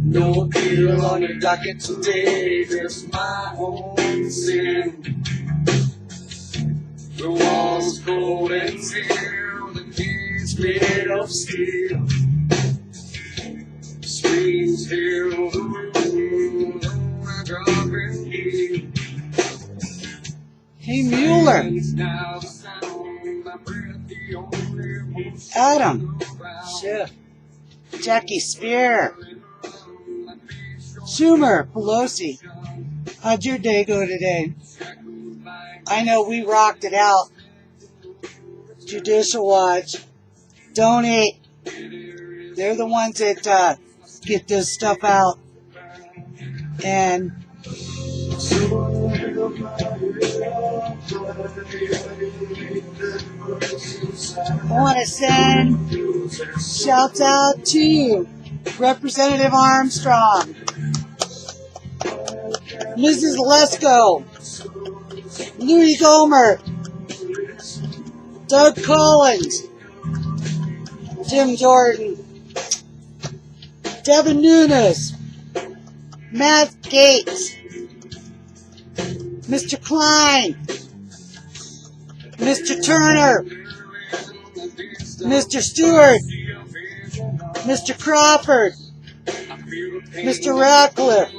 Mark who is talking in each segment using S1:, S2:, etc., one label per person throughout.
S1: No appeal on your docket today, just my own sin. The walls cold and steel, the keys made of steel. Screams fill the room, I drop and heel.
S2: Hey, Mueller. Adam. Schiff. Jackie Spear. Schumer. Pelosi. How'd your day go today? I know we rocked it out. Judicial Watch. Donate. They're the ones that get this stuff out. And I want to send shouts out to you, Representative Armstrong, Mrs. Lesko, Louis Gohmert, Doug Collins, Jim Jordan, Devin Nunes, Matt Gates, Mr. Klein, Mr. Turner, Mr. Stewart, Mr. Crawford, Mr. Ratcliffe.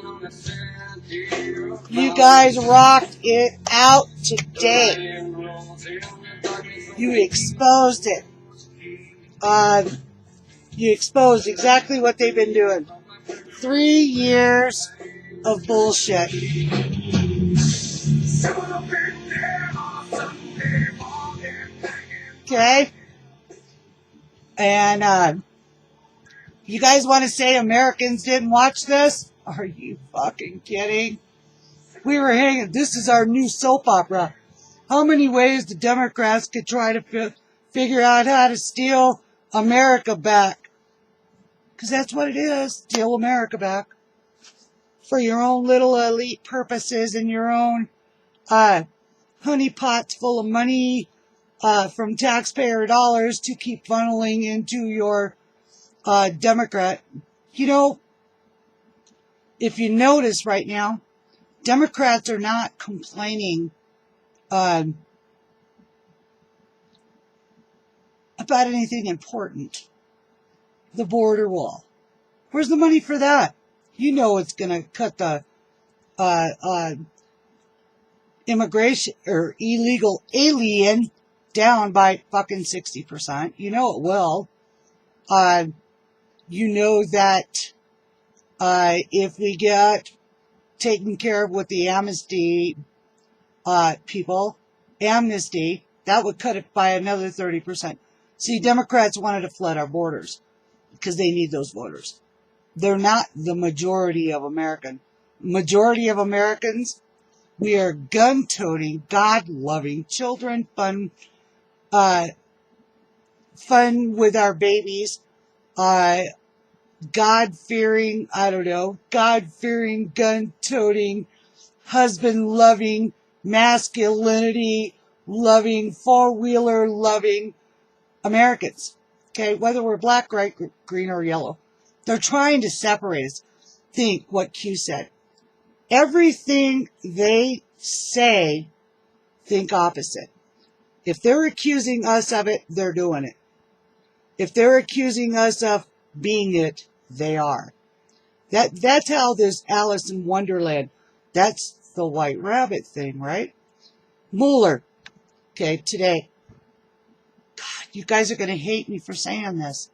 S2: You guys rocked it out today. You exposed it. You exposed exactly what they've been doing. 3 years of bullshit. Okay? And you guys want to say Americans didn't watch this? Are you fucking kidding? We were hanging. This is our new soap opera. How many ways the Democrats could try to figure out how to steal America back? Because that's what it is. Steal America back. For your own little elite purposes and your own honeypots full of money from taxpayer dollars to keep funneling into your Democrat. You know, if you notice right now, Democrats are not complaining about anything important. The border wall. Where's the money for that? You know it's going to cut the immigration or illegal alien down by fucking 60%. You know it will. You know that if we get taken care of with the amnesty amnesty, that would cut it by another 30%. See, Democrats wanted to flood our borders because they need those voters. They're not the majority of Americans. Majority of Americans, we are gun-toting, God-loving children, fun with our babies, God-fearing, God-fearing, gun-toting, husband-loving, masculinity-loving, four-wheeler-loving Americans. Okay, whether we're black, white, green, or yellow. They're trying to separate us. Think what Q said. Everything they say, think opposite. If they're accusing us of it, they're doing it. If they're accusing us of being it, they are. That's how this Alice in Wonderland, that's the White Rabbit thing, right? Mueller, okay, today. God, you guys are going to hate me for saying this.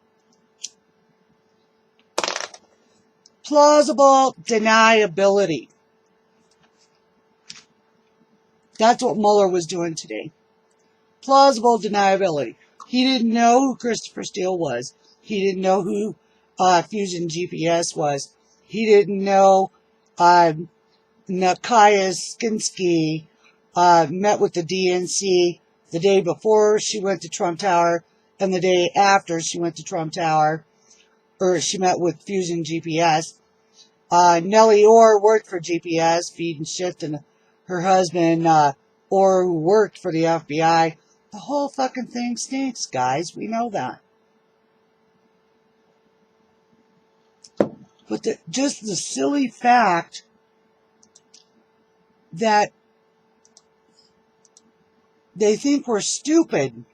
S2: Plausible deniability. That's what Mueller was doing today. Plausible deniability. He didn't know who Christopher Steele was. He didn't know who Fusion GPS was. He didn't know Nakaya Skinsky met with the DNC the day before she went to Trump Tower and the day after she went to Trump Tower, or she met with Fusion GPS. Nellie Orr worked for GPS, feeding shit to her husband, Orr, who worked for the FBI. The whole fucking thing stinks, guys. We know that. But just the silly fact that they think we're stupid.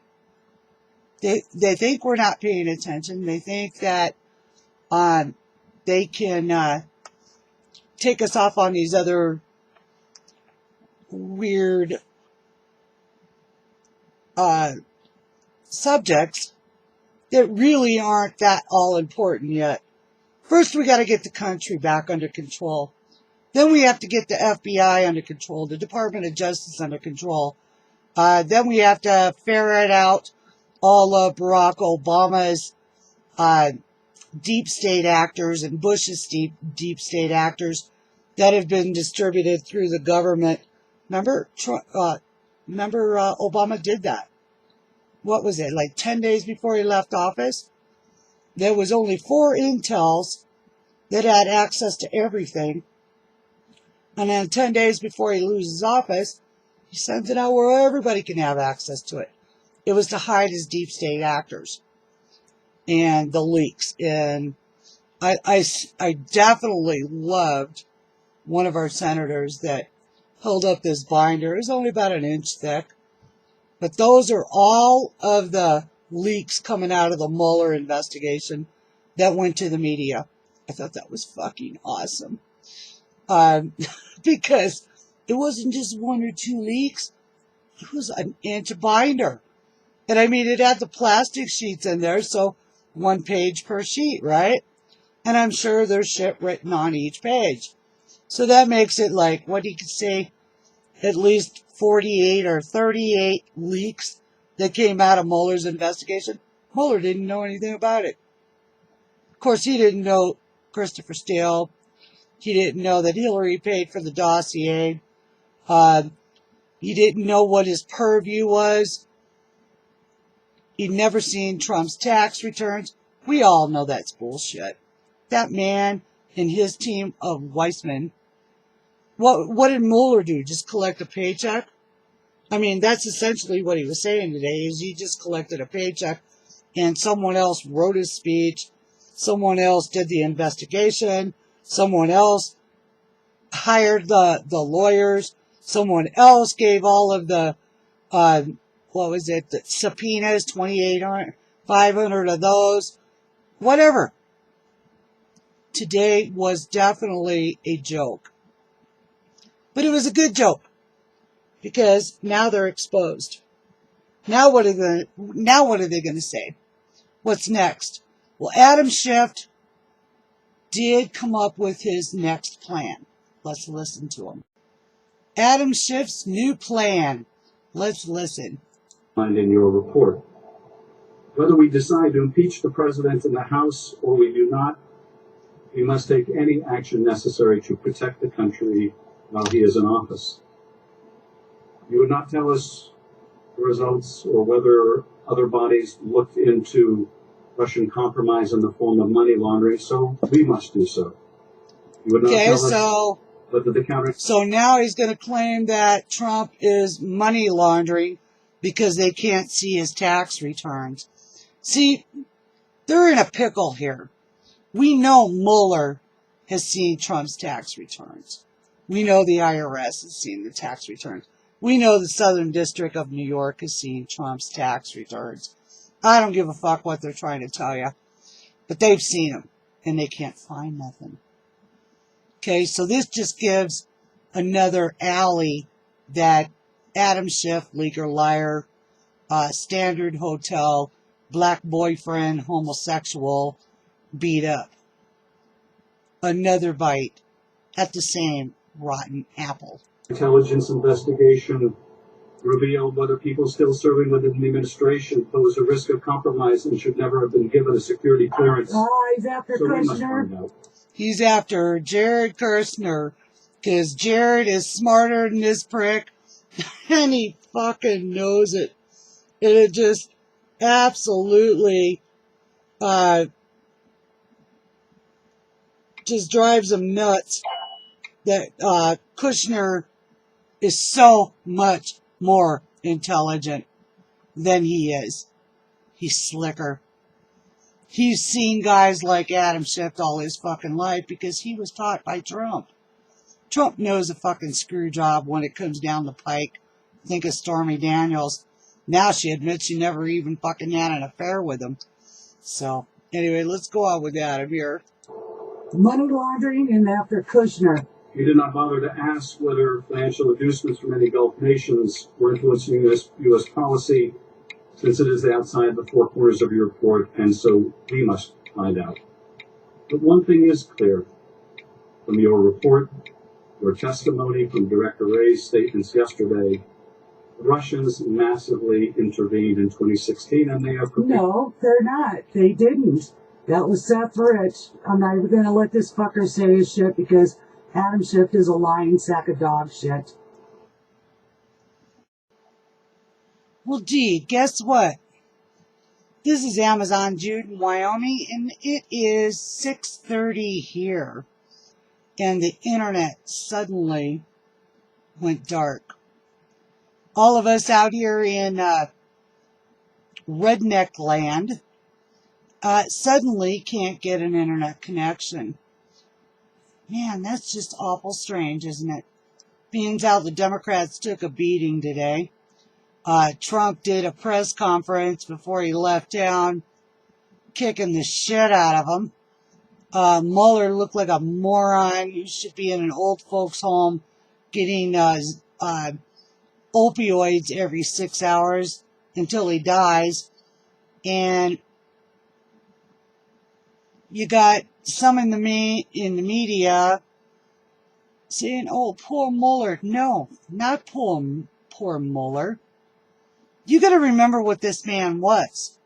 S2: They think we're not paying attention. They think that they can take us off on these other weird subjects that really aren't that all important yet. First, we got to get the country back under control. Then we have to get the FBI under control, the Department of Justice under control. Then we have to ferret out all of Barack Obama's deep state actors and Bush's deep state actors that have been distributed through the government. Remember Obama did that. What was it, like 10 days before he left office? There was only 4 intels that had access to everything. And then 10 days before he loses office, he sends it out where everybody can have access to it. It was to hide his deep state actors and the leaks. And I definitely loved one of our senators that held up this binder. It was only about an inch thick. But those are all of the leaks coming out of the Mueller investigation that went to the media. I thought that was fucking awesome. Because it wasn't just 1 or 2 leaks. It was an inch binder. And I mean, it had the plastic sheets in there, so 1 page per sheet, right? And I'm sure there's shit written on each page. So that makes it like, what you could say, at least 48 or 38 leaks that came out of Mueller's investigation. Mueller didn't know anything about it. Of course, he didn't know Christopher Steele. He didn't know that Hillary paid for the dossier. He didn't know what his purview was. He'd never seen Trump's tax returns. We all know that's bullshit. That man and his team of Weissman, what did Mueller do? Just collect a paycheck? I mean, that's essentially what he was saying today, is he just collected a paycheck and someone else wrote his speech, someone else did the investigation, someone else hired the lawyers, someone else gave all of the, the subpoenas, 2,800, 500 of those, whatever. Today was definitely a joke. But it was a good joke, because now they're exposed. Now what are they going to say? What's next? Well, Adam Schiff did come up with his next plan. Let's listen to him. Adam Schiff's new plan. Let's listen.
S3: In your report, whether we decide to impeach the president in the House or we do not, we must take any action necessary to protect the country while he is in office. You would not tell us the results or whether other bodies looked into Russian compromise in the form of money laundering, so we must do so. You would not tell us whether the counter...
S2: So now he's going to claim that Trump is money laundering because they can't see his tax returns. See, they're in a pickle here. We know Mueller has seen Trump's tax returns. We know the IRS has seen the tax returns. We know the Southern District of New York has seen Trump's tax returns. I don't give a fuck what they're trying to tell you. But they've seen them, and they can't find nothing. Okay, so this just gives another alley that Adam Schiff, leaker, liar, standard hotel, black boyfriend, homosexual, beat up. Another bite at the same rotten apple.
S3: Intelligence investigation revealed whether people still serving within the administration pose a risk of compromise and should never have been given a security clearance.
S2: He's after Kushner. He's after Jared Kushner, because Jared is smarter than this prick, and he fucking knows it. And it just absolutely just drives him nuts that Kushner is so much more intelligent than he is. He's slicker. He's seen guys like Adam Schiff all his fucking life because he was taught by Trump. Trump knows a fucking screw job when it comes down the pike. Think of Stormy Daniels. Now she admits she never even fucking had an affair with him. So, anyway, let's go on with Adam here. Money laundering and after Kushner.
S3: You did not bother to ask whether financial inducements from any Gulf nations were influencing U.S. policy, since it is outside the four corners of your report, and so we must find out. But one thing is clear from your report, your testimony, from Director Wray's statements yesterday. The Russians massively intervened in 2016, and they are prepared.
S2: No, they're not. They didn't. That was separate. I'm not even going to let this fucker say his shit because Adam Schiff is a lying sack of dog shit. Well, gee, guess what? This is Amazon Jude in Wyoming, and it is 6:30 here. And the internet suddenly went dark. All of us out here in redneck land suddenly can't get an internet connection. Man, that's just awful strange, isn't it? Being how the Democrats took a beating today. Trump did a press conference before he left town, kicking the shit out of him. Mueller looked like a moron. He should be in an old folks home getting opioids every 6 hours until he dies. And you got some in the media saying, "Oh, poor Mueller." No, not poor Mueller. You got to remember what this man was.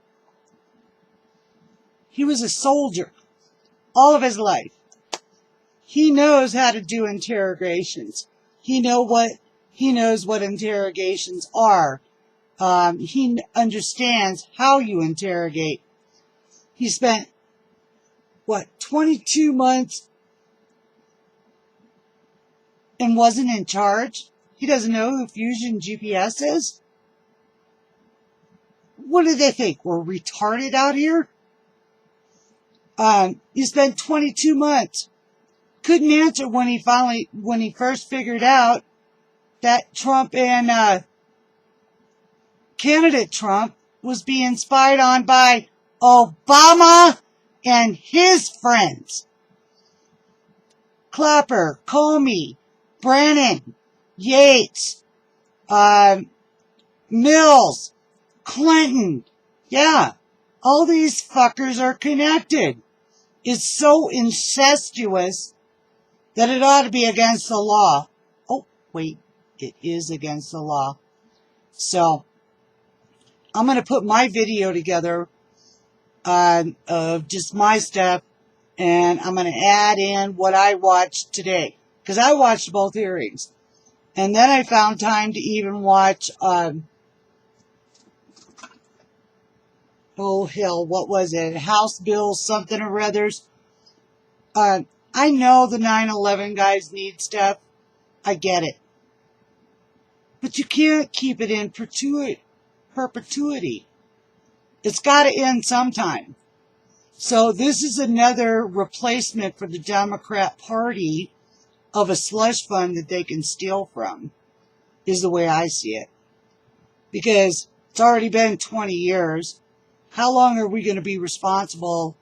S2: He was a soldier all of his life. He knows how to do interrogations. He knows what interrogations are. He understands how you interrogate. He spent 22 months and wasn't in charge? He doesn't know who Fusion GPS is? What do they think? We're retarded out here? You spent 22 months. Couldn't answer when he first figured out that Trump and candidate Trump was being spied on by Obama and his friends. Clapper, Comey, Brennan, Yates, Mills, Clinton. Yeah, all these fuckers are connected. It's so incestuous that it ought to be against the law. Oh, wait, it is against the law. So, I'm going to put my video together of just my stuff, and I'm going to add in what I watched today. Because I watched both hearings. And then I found time to even watch, oh hell, what was it? House Bill something or others. I know the 9/11 guys need stuff. I get it. But you can't keep it in perpetuity. It's got to end sometime. So this is another replacement for the Democrat Party of a slush fund that they can steal from, is the way I see it. Because it's already been 20 years. How long are we going to be responsible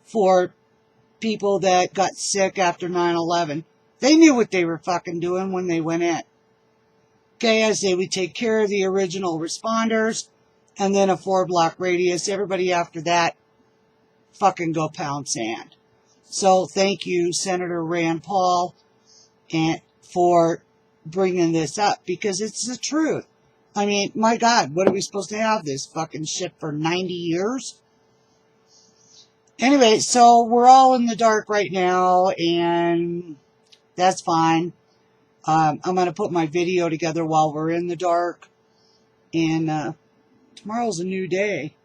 S2: for people that got sick after 9/11? They knew what they were fucking doing when they went in. Okay, I say we take care of the original responders, and then a 4-block radius. Everybody after that, fucking go pound sand. So thank you, Senator Rand Paul, and for bringing this up, because it's the truth. I mean, my God, what are we supposed to have this fucking shit for 90 years? Anyway, so we're all in the dark right now, and that's fine. I'm going to put my video together while we're in the dark, and tomorrow's a new day.